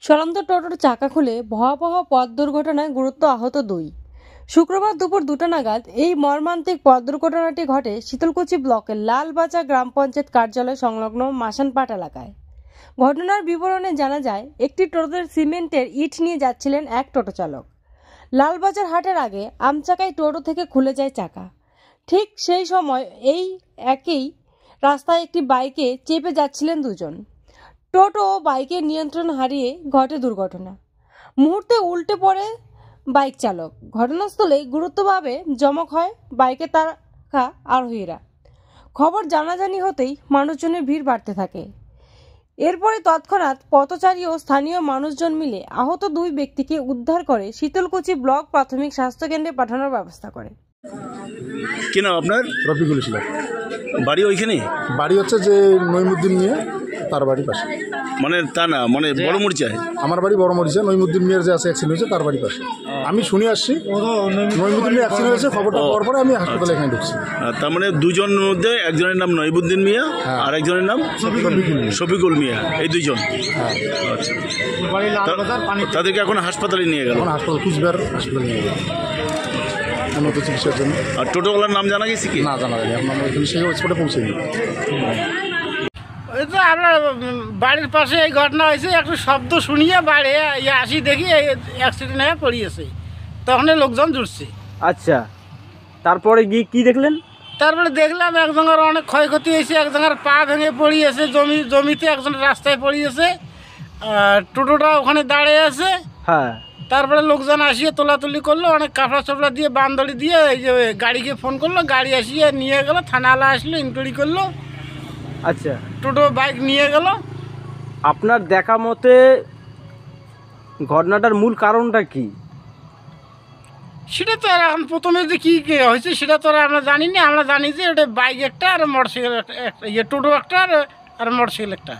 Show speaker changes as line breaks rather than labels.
চলন্ত টোটোর চাকা খুলে ভয়াবহ পথ দুর্ঘটনায় গুরুতর আহত 2। শুক্রবার দুপুর 2টা নাগাদ এই মর্মান্তিক পথ দুর্ঘটনাটি ঘটে শীতলকুচি ব্লকের লালবাজার গ্রাম পঞ্চায়েত কার্যালয় সংলগ্ন মাসানপাট এলাকায়। ঘটনার বিবরণে জানা যায়, একটি টোটোতে সিমেন্টের ইট নিয়ে যাচ্ছিলেন এক টোটো চালক। লালবাজার হাটের আগে আমচাকায় টোটো থেকে খুলে যায় চাকা। ঠিক সেই সময় এই একই রাস্তায় একটি বাইকে চেপে যাচ্ছিলেন দুজন। টোটো ও বাইকের নিয়ন্ত্রণ হারিয়ে ঘটে দুর্ঘটনা। মুহূর্তে উল্টে পড়ে বাইক চালক। ঘটনাস্থলে গুরুতরভাবে জমক হয় বাইকে থাকা আরোহীরা। খবর জানাজানি হতেই মানুষজনের ভিড় বাড়তে থাকে। এরপরে তৎক্ষণাৎ পথচারী ও স্থানীয় মানুষজন মিলে আহত 2 ব্যক্তিকে উদ্ধার করে শীতলকুচি ব্লক প্রাথমিক স্বাস্থ্যকেন্দ্রে পাঠানোর ব্যবস্থা করে।
কি নাম আপনার?
রফিকুল ইসলাম।
বাড়ি ওইখানে?
বাড়ি হচ্ছে যে নইমুদ্দিন মিয়া, তার বাড়ির পাশে।
মানে তা না, মানে বড় মরিচায়?
আমার বাড়ি বড় মরিচা। নইমুদ্দিন মিয়ার যে আছে অ্যাক্সিডেন্ট হয়েছে তার বাড়ির পাশে। আমি শুনে আসছি নইমুদ্দিন মিয়া অ্যাক্সিডেন্ট হয়েছে, খবরটা পাওয়ার পরে আমি হাসপাতালে এখানে ঢুকছি।
তার মানে দুজনের মধ্যে একজনের নাম নইমুদ্দিন মিয়া আর একজনের নাম শফিকুল মিয়া, এই দুইজন। আচ্ছা, তাদেরকে এখন হাসপাতালে নিয়ে গেল?
হাসপাতাল কুচবিহার হাসপাতালে নিয়ে গেল উন্নত চিকিৎসার জন্য।
আর টোটোওয়ালার নাম জানা গেছে কি?
না, জানা যায়নি। আপনার এখানে সেই স্পটে পৌঁছেনি।
ওই তো আপনার বাড়ির পাশে এই ঘটনা হয়েছে, একটু শব্দ শুনিয়ে বাড়ি আসি, দেখি অ্যাক্সিডেন্ট হয়ে পড়িয়েছে, তখন লোকজন জুটছে।
আচ্ছা, তারপরে গিয়ে কি দেখলেন?
তারপরে দেখলাম একজনের অনেক ক্ষয়ক্ষতি হয়েছে, একজনের পা ভেঙে পড়িয়েছে, জমিতে একজন রাস্তায় পড়িয়েছে, টোটোটা ওখানে দাঁড়িয়ে আছে।
হ্যাঁ,
তারপরে লোকজন আসিয়ে তোলাতুলি করলো, অনেক কাপড়া চোপড়া দিয়ে বান্দড়ি দিয়ে এই যে গাড়িকে ফোন করলো, গাড়ি আসিয়ে নিয়ে গেল, থানাওয়ালা আসলো, ইনকোয়ারি করলো।
আচ্ছা,
টোটো বাইক নিয়ে গেল।
আপনার দেখা মতে ঘটনাটার মূল কারণটা কি?
সেটা তো আর এখন প্রথমে যে কী হয়েছে সেটা তো আর আমরা জানি না। আমরা জানি যে ওটা বাইক একটা আর মোটরসাইকেল একটা, টোটো একটা আর মোটরসাইকেল একটা।